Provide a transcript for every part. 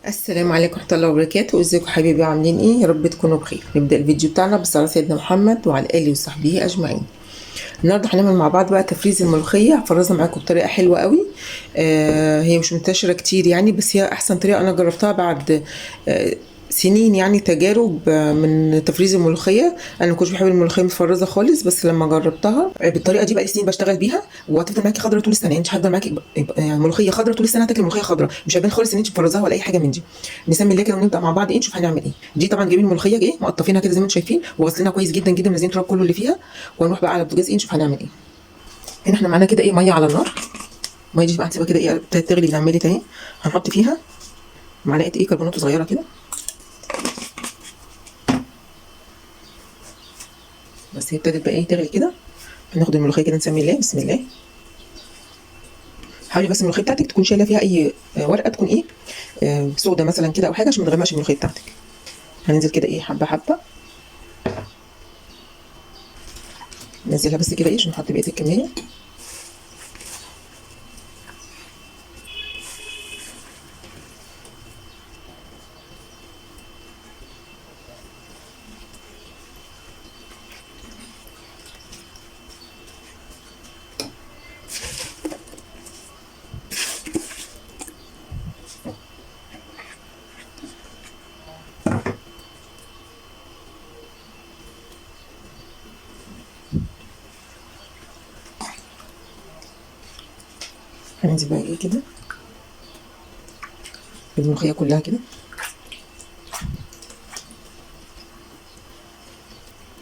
السلام عليكم ورحمة الله وبركاته. ازيكم حبايبي، عاملين ايه؟ يا رب تكونوا بخير. نبدأ الفيديو بتاعنا بالصلاة على سيدنا محمد وعلى آله وصحبه أجمعين. النهارده هنعمل مع بعض بقى تفريز الملوخية. هفرزها معاكم بطريقة حلوة قوي. هي مش منتشرة كتير يعني، بس هي أحسن طريقة أنا جربتها بعد سنين يعني تجارب من تفريز الملوخيه. انا ما كنتش بحب الملوخيه متفرزه خالص، بس لما جربتها بالطريقه دي بقى سنين بشتغل بيها، وهتفضل معاكي خضره طول السنه. يعني انت هتفضل معاكي يعني ملوخيه خضره طول السنه، هتاكلي ملوخيه خضره، مش هيبان خالص ان انت مفرزاها ولا اي حاجه من دي. نسمي الله كده ونبدا مع بعض. ايه نشوف هنعمل ايه. دي طبعا جايبين الملوخيه ايه مقطفينها كده زي ما انتم شايفين، وغسلينها كويس جدا جدا، منزلين التراب كله اللي فيها. وهنروح بقى على البوتاجاز. ايه نشوف هنعمل ايه. هنا احنا معانا كده ايه ميه على النار. الميه دي بقى هنسيبها كده ايه تغلي جنبنا اهي. هنحط فيها معلقه ايه كربونات صغيره كده، بس هي ابتدت بقى ايه تغلي كده. هناخد الملوخيه كده نسمي الله بسم الله. حاولي بس الملوخيه بتاعتك تكون شايله فيها اي ورقه تكون ايه سودا مثلا كده او حاجه، عشان ما تغمقش الملوخيه بتاعتك. هننزل كده ايه حبه حبه، ننزلها بس كده ايه عشان نحط بقيه الكميه. هننزل بقى ايه كده بالملوخيه كلها كده،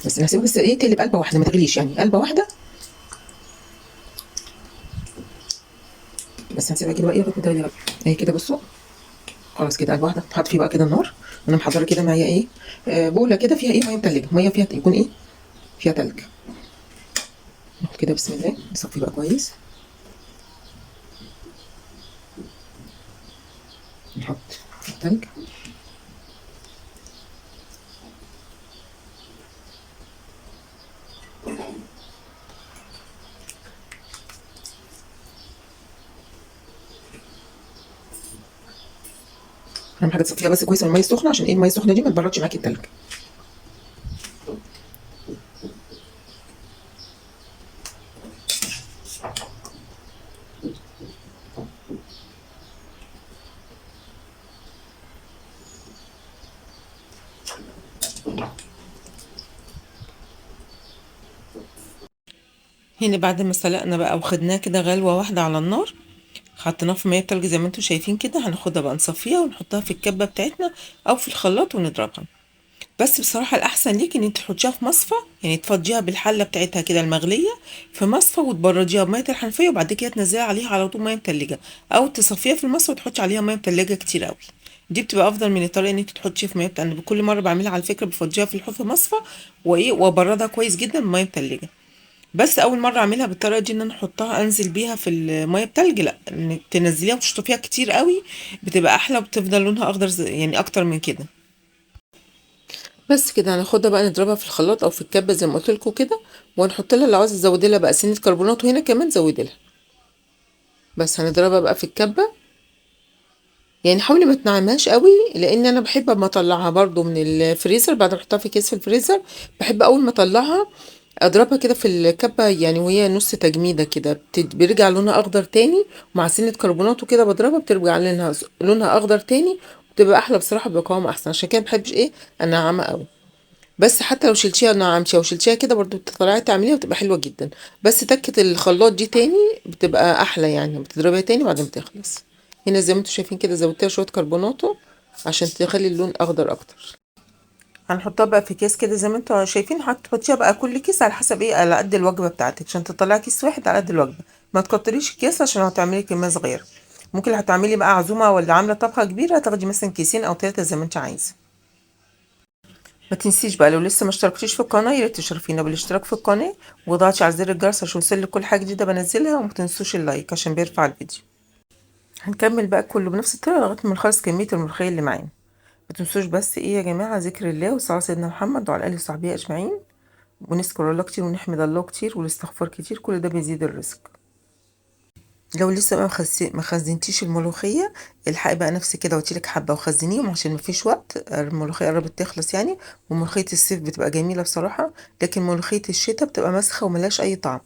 بس نسيبها بس ايه تقلب قلبه واحده، ما تغليش يعني قلبه واحده بس. هنسيبها كده بقى ايه لغايه ما تغلي اهي كده. بصوا خلاص كده قلبه واحده. هحط فيه بقى كده النار. انا محضره كده معايا ايه بوله كده فيها ايه ميه متلجه، ميه فيها يكون ايه فيها تلج. نحط كده بسم الله، نصفي بقى كويس. نحط التلج. اهم حاجه تصفيها بس كويس من الميه السخنه، عشان ايه الميه السخنه دي ما تبردش معاكي التلج. هنا بعد ما سلقنا بقى وخدناه كده غلوه واحده على النار، حطيناه في ميه تلج زي ما انتم شايفين كده. هناخدها بقى نصفيها ونحطها في الكبه بتاعتنا او في الخلاط ونضربها. بس بصراحه الاحسن ليك ان انت تحطيها في مصفى، يعني تفضيها بالحله بتاعتها كده المغليه في مصفى، وتبرديها بميه الحنفيه، وبعد كده تنزليها عليها على طول ميه متلجه، او تصفيها في المصفى وتحطي عليها ميه متلجه كتير قوي. دي بتبقى افضل من الطريقه ان انت تحطيها في ميه انا بكل مره بعملها على فكره، بفضيها في الحوض في مصفى وايه وابردها كويس جدا بميه متلجه. بس اول مره اعملها بالطريقه دي ان انا احطها انزل بيها في الميه بتلج، لا انك تنزليها وتشطفيها كتير قوي بتبقى احلى، وبتفضل لونها اخضر يعني اكتر من كده. بس كده هناخدها بقى نضربها في الخلاط او في الكبه زي ما قلت لكم كده، وهنحط لها لو عايزه تزودي لها بقى سنه كربونات، وهنا كمان زودي لها. بس هنضربها بقى في الكبه، يعني حاولي ما تنعمهاش قوي، لان انا بحب اما اطلعها برضو من الفريزر بعد ما احطها في كيس في الفريزر. بحب اول ما اطلعها اضربها كده في الكبه، يعني وهي نص تجميده كده بيرجع لونها اخضر تاني، ومع سنه كربونات وكده بضربها بترجع لونها اخضر تاني، بتبقى احلى بصراحه بقوام احسن. عشان كده مبحبش ايه انعمها قوي. بس حتى لو شلتيها نعمتيها وشلتيها كده برضو بتطلعي تعمليها وتبقى حلوه جدا. بس تكه الخلاط دي تاني بتبقى احلى، يعني بتضربيها تاني بعد ما تخلص. هنا زي ما انتم شايفين كده زودتها شويه كربوناتو عشان تخلي اللون اخضر اكتر. هنحطها بقى في كيس كده زي ما انتوا شايفين. هتحطيها بقى كل كيس على حسب ايه على قد الوجبه بتاعتك، عشان تطلعي كيس واحد على قد الوجبه. ما تكتريش الكيس عشان هتعملي كميه صغيره. ممكن لو هتعملي بقى عزومه ولا عامله طبخه كبيره تاخدي مثلا كيسين او ثلاثه زي ما انت عايزه. ما تنسيش بقى لو لسه ما اشتركتيش في القناه يا ريت تشرفينا بالاشتراك في القناه، وضغطي على زر الجرس عشان يوصلك كل حاجه جديده بنزلها، وما تنسوش اللايك عشان بيرفع الفيديو. هنكمل بقى كله بنفس الطريقه لغايه ما نخلص كميه الملوخيه اللي معانا. ما تنسوش بس ايه يا جماعه ذكر الله والصلاه على سيدنا محمد وعلى اله وصحبه اجمعين، ونذكر الله كتير ونحمد الله كتير والاستغفار كتير، كل ده بيزيد الرزق. لو لسه بقى ما خزنتيش الملوخيه، الحقي بقى نفسك كده وتشيلك حبه وخزنيهم عشان ما فيش وقت، الملوخيه قربت تخلص يعني. وملوخيه الصيف بتبقى جميله بصراحه، لكن ملوخيه الشتاء بتبقى مسخه وملهاش اي طعم.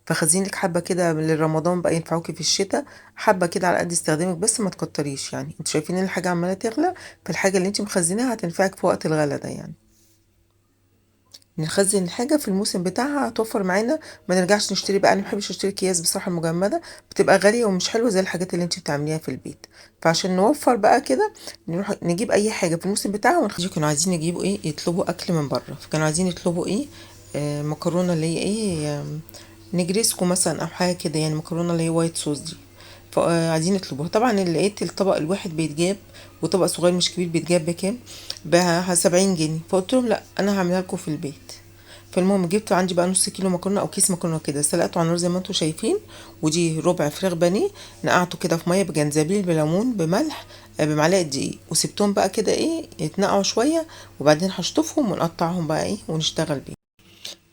فخزين لك حبه كده للرمضان بقى ينفعوكي في الشتاء، حبه كده على قد استخدامك بس ما تكتريش، يعني انتوا شايفين ان الحاجه عماله تغلى، فالحاجه اللي انت مخزناها هتنفعك في وقت الغلا ده يعني. نخزن الحاجة في الموسم بتاعها هتوفر معانا، ما نرجعش نشتري بقى. انا محبش اشتري اكياس بصراحة المجمدة، بتبقى غالية ومش حلوة زي الحاجات اللي انت بتعمليها في البيت. فعشان نوفر بقى كده نروح نجيب اي حاجة في الموسم بتاعها كانوا عايزين يجيبوا ايه، يطلبوا اكل من بره، فكانوا عايزين يطلبوا ايه، مكرونة اللي هي ايه، نجريسكو مثلا او حاجة كده يعني، مكرونة اللي هي وايت صوص دي. فعايزين يطلبوها. طبعا اللي لقيت الطبق الواحد بيتجاب، وطبق صغير مش كبير بيتجاب بكام، ب 70 جنيه. فقلت لهم لا انا هعملها لكم في البيت. فالمهم جبت عندي بقى نص كيلو مكرونه او كيس مكرونه كده، سلقته على النار زي ما انتم شايفين. ودي ربع فراخ بانيه، نقعته كده في ميه بجنزبيل بليمون بملح، بمعلقه دقيق، وسبتهم بقى كده ايه يتنقعوا شويه. وبعدين هشطفهم ونقطعهم بقى ايه ونشتغل بيه.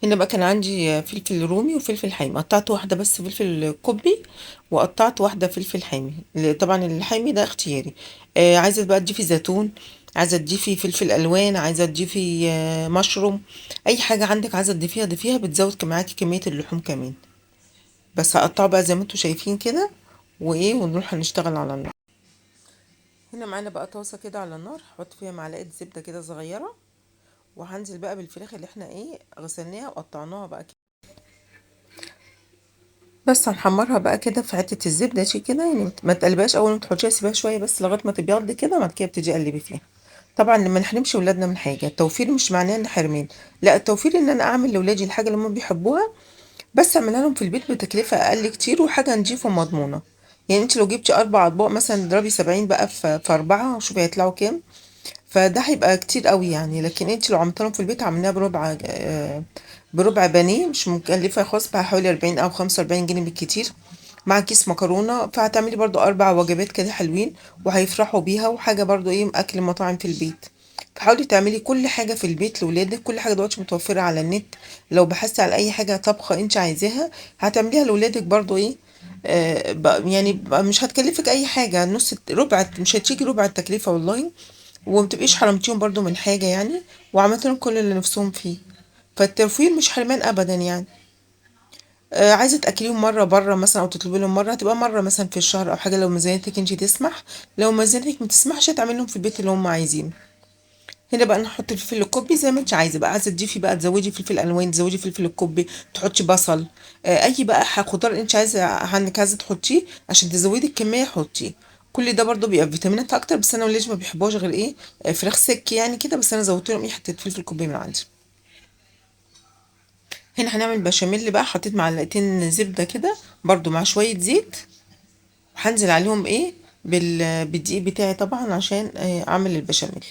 هنا بقى كان عندي فلفل رومي وفلفل حامي، قطعت واحده بس فلفل كوبي، وقطعت واحده فلفل حامي. طبعا الحامي ده اختياري. عايزه بقى تضيفي زيتون، عايزه تضيفي فلفل الوان، عايزه تضيفي مشروم، اي حاجه عندك عايزه تضيفيها ضيفيها، بتزود معاكي كميه اللحوم كمان. بس هقطعه بقى زي ما انتم شايفين كده، وايه ونروح نشتغل على النار. هنا معانا بقى طاسه كده على النار، هحط فيها معلقه زبده كده صغيره، وهنزل بقى بالفراخ اللي احنا ايه غسلناها وقطعناها بقى كده. بس هنحمرها بقى كده في حته الزبده دي كده يعني، ما تقلبهاش اول ما تحطيها، سيبها شويه بس لغايه ما تبيض كده، بعد كده بتيجي قلبي فيها. طبعا ما نحرمش ولادنا من حاجه، التوفير مش معناه ان حرمان، لا، التوفير ان انا اعمل لاولادي الحاجه اللي هم بيحبوها، بس اعملها لهم في البيت بتكلفه اقل كتير وحاجه نضيفه ومضمونه. يعني انت لو جبتي 4 اطباق مثلا اضربي 70 بقى في 4، شوفي هيطلعوا كام. فده هيبقى كتير قوي يعني. لكن انت لو عملتهم في البيت عملناها بربع بانيه مش مكلفه خالص، بقى حوالي 40 او 45 جنيه بالكتير، مع كيس مكرونه. فهتعملي برضو 4 وجبات كده حلوين، وهيفرحوا بيها، وحاجه برضو ايه اكل مطاعم في البيت. فحاولي تعملي كل حاجه في البيت لاولادك، كل حاجه دلوقتي متوفره على النت. لو بحثتي على اي حاجه طبخه انت عايزاها هتعمليها لاولادك برضو ايه. يعني مش هتكلفك اي حاجه، نص ربع، مش هتيجي ربع التكلفه والله. ومتبقيش حرمتيهم برضو من حاجة يعني، وعملت لهم كل اللي نفسهم فيه. فالتوفير مش حرمان ابدا يعني. عايزة تأكليهم مرة بره مثلا او تطلبي لهم مرة، تبقى مرة مثلا في الشهر او حاجة لو ميزانيتك انتي تسمح. لو ميزانيتك متسمحش هتعمل لهم في البيت اللي هم عايزينه. هنا بقى نحط الفلفل الكوبي زي ما انت عايزه بقى، عايزه تضيفي بقى تزودي فلفل الوان تزودي فلفل الكوبي، تحطي بصل، اي بقى خضار انت عايزه عنك عايزه تحطيه عشان تزودي الكميه حطيه. كل ده برضو بيبقى فيتامينات اكتر، بس انا ولادي ما بيحبوش غير ايه، فراخ سك يعني كده، بس انا زودت لهم ايه حته فلفل كوبي من عندي. هنا هنعمل بشاميل بقى، حطيت معلقتين زبده كده برضو مع شويه زيت، وهنزل عليهم ايه بالدقيق بتاعي طبعا عشان اعمل البشاميل.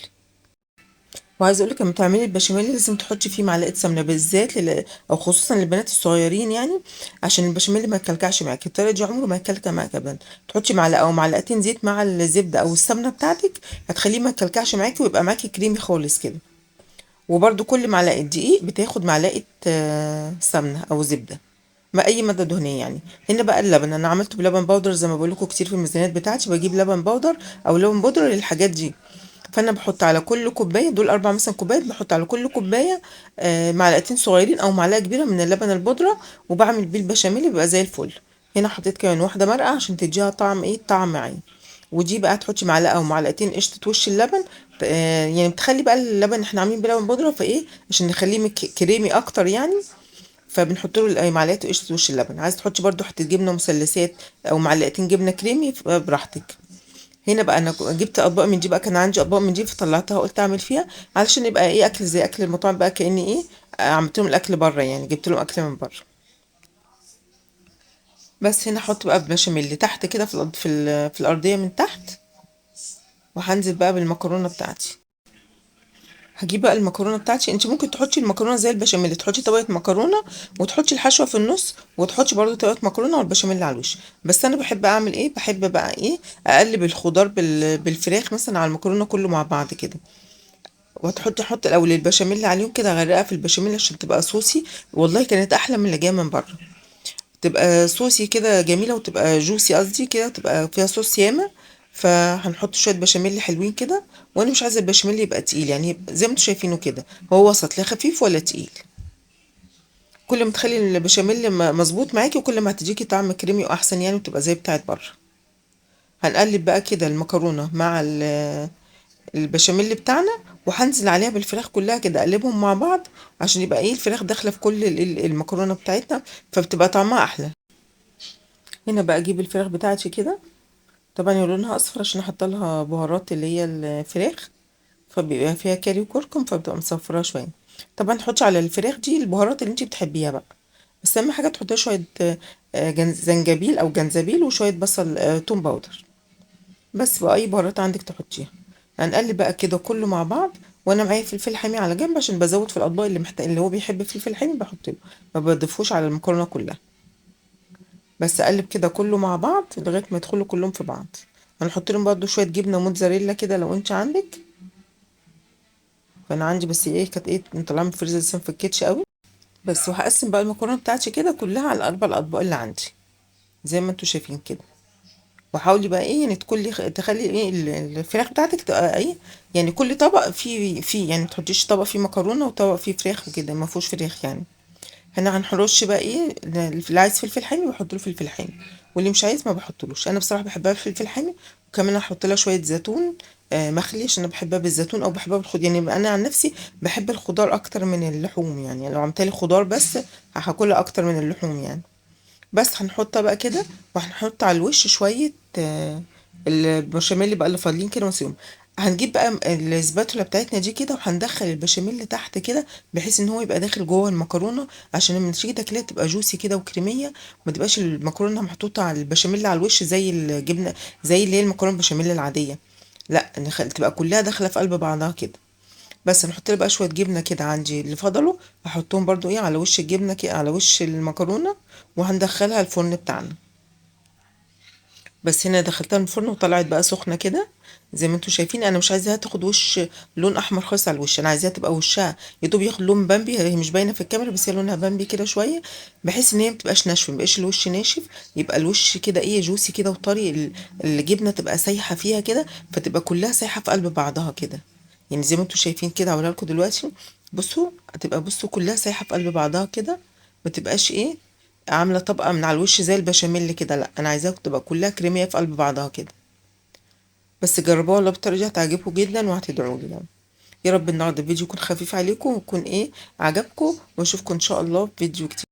وعايزه اقول لك لما تعملي البشاميل لازم تحطي فيه معلقه سمنه بالذات او خصوصا للبنات الصغيرين يعني، عشان البشاميل ما يكلكعش معاكي، الطريقه دي عمره ما يكلكع معاكي ابدا. تحطي معلقه او معلقتين زيت مع الزبده او السمنه بتاعتك، هتخليه ما يكلكعش معاكي ويبقى معاكي كريمي خالص كده. وبرده كل معلقه دقيق بتاخد معلقه سمنه او زبده، ما اي ماده دهنيه يعني. هنا بقى اللبن انا عملته بلبن بودر، زي ما بقول لكم كتير في الميزانيات بتاعتي بجيب لبن بودر او لبن بودر للحاجات دي. فانا بحط على كل كوبايه، دول 4 مثلا كوبايات، بحط على كل كوبايه معلقتين صغيرين او معلقه كبيره من اللبن البودره، وبعمل بيه البشاميل بيبقى زي الفل. هنا حطيت كمان واحده مرقه عشان تديها طعم ايه، طعم معين. ودي بقى تحطي معلقه او معلقتين قشطه وش اللبن، يعني بتخلي بقى اللبن احنا عاملين بلبن بودره فايه عشان نخليه كريمي اكتر يعني. فبنحط له معلقه قشطه وش اللبن. عايز تحطي برده حته جبنه مثلثات او معلقتين جبنه كريمي براحتك. هنا بقى انا جبت اطباق من دي بقى، كان عندي اطباق من دي فطلعتها قلت اعمل فيها علشان يبقى ايه اكل زي اكل المطاعم بقى، كاني ايه عملت لهم الاكل بره يعني، جبت لهم اكل من بره. بس هنا احط بقى بشاميل تحت كده في الارضيه من تحت، وهنزل بقى بالمكرونه بتاعتي. هجيب بقى المكرونه بتاعتي، انت ممكن تحطي المكرونه زي البشاميل، تحطي طبقه مكرونه وتحطي الحشوه في النص، وتحطي برضو طبقه مكرونه والبشاميل على الوش. بس انا بحب اعمل ايه، بحب بقى ايه اقلب الخضار بالفراخ مثلا على المكرونه كله مع بعض كده. احط الاول البشاميل عليهم كده، اغرقها في البشاميل عشان تبقى صوصي. والله كانت احلى من اللي جايه من بره. تبقى صوصي كده جميلة، وتبقى جوسي قصدي كده، تبقى فيها صوص ياما. فهنحط شوية بشاميل حلوين كده، وانا مش عايزة البشاميل يبقى تقيل، يعني زي ما انتوا شايفينه كده، هو وسط لا خفيف ولا تقيل. كل ما تخلي البشاميل مظبوط معاكي، وكل ما هتديكي طعم كريمي واحسن يعني، وتبقى زي بتاعت بره. هنقلب بقى كده المكرونة مع البشاميل بتاعنا، وهنزل عليها بالفراخ كلها كده، اقلبهم مع بعض عشان يبقى ايه الفراخ داخلة في كل المكرونة بتاعتنا، فبتبقى طعمها احلى. هنا بقى اجيب الفراخ بتاعتي كده، طبعا لونها اصفر عشان احط لها بهارات اللي هي الفراخ، فبيبقى فيها كاري وكركم، فبتبقى مصفرة شوية. طبعا تحطي على الفراخ دي البهارات اللي انتي بتحبيها بقى، بس اهم حاجة تحطيها شوية زنجبيل او جنزبيل، وشوية بصل توم باودر، بس بقى اي بهارات عندك تحطيها. هنقلب بقى كده كله مع بعض، وانا معايا فلفل حامي على جنب عشان بزود في الاطباق اللي محتاج، اللي هو بيحب فلفل حامي بحط له، ما بضيفوش على المكرونة كلها. بس اقلب كده كله مع بعض لغايه ما يدخلوا كلهم في بعض. هنحط لهم برضو شويه جبنه موتزاريلا كده لو انت عندك، فانا عندي بس ايه كانت ايه مطلعه من الفريزر لسه مفكتش قوي. بس وهقسم بقى المكرونه بتاعتي كده كلها على الاربع الاطباق اللي عندي زي ما انتوا شايفين كده. وحاولي بقى ايه يعني تخلي ايه الفراخ بتاعتك تبقى ايه، يعني كل طبق فيه يعني، ما تحطيش طبق فيه مكرونه وطبق فيه فراخ وكده ما فيهوش فراخ يعني. هنا هنحرش بقى ايه، اللي عايز فلفل حامي بحط له فلفل حامي، واللي مش عايز ما بحطلوش. انا بصراحه بحبها بفلفل حامي، وكمان هحط لها شويه زيتون مخلي، عشان انا بحبها بالزيتون او بحبها بالخضار، يعني انا عن نفسي بحب الخضار اكتر من اللحوم، يعني لو عملت لي خضار بس هاكلها اكتر من اللحوم يعني. بس هنحطها بقى كده، وهنحط على الوش شوية البشاميل بقى اللي فاضلين كده ونسيبهم. هنجيب بقى السباتولا بتاعتنا دي كده، وهندخل البشاميل تحت كده، بحيث ان هو يبقى داخل جوه المكرونه، عشان لما تيجي تاكليها تبقى جوسي كده وكريميه، ما تبقاش المكرونه محطوطه على البشاميل على الوش زي الجبنه، زي اللي هي المكرونه البشاميل العاديه. لا تبقى كلها داخله في قلب بعضها كده. بس نحط لها بقى شويه جبنه كده عندي اللي فضلوا، هحطهم برضو ايه على وش الجبنه كده على وش المكرونه، وهندخلها الفرن بتاعنا. بس هنا دخلتها من الفرن وطلعت بقى سخنه كده، زي ما انتوا شايفين. انا مش عايزاها تاخد وش لون احمر خالص على الوش، انا عايزاها تبقى وشها يا دوب ياخد لون بامبي، هي مش باينه في الكاميرا بس هي لونها بامبي كده شويه، بحيث ان هي متبقاش ناشفه، مبقاش الوش ناشف، يبقى الوش كده ايه جوسي كده وطري، الجبنه تبقى سايحه فيها كده، فتبقى كلها سايحه في قلب بعضها كده. يعني زي ما انتوا شايفين كده هوريها لكم دلوقتي. بصوا هتبقى بصوا كلها سايحه في قلب بعضها كده، ما تبقاش ايه عامله طبقه من على الوش زي البشاميل كده، لا انا عايزاها تبقى كلها كريميه في قلب بعضها كده. بس جربوها والله بالطريقه دي هتعجبكم جدا وهتدعوا لي يعني. يا رب النهارده الفيديو يكون خفيف عليكم ويكون ايه عجبكم، واشوفكم ان شاء الله في فيديو جديد.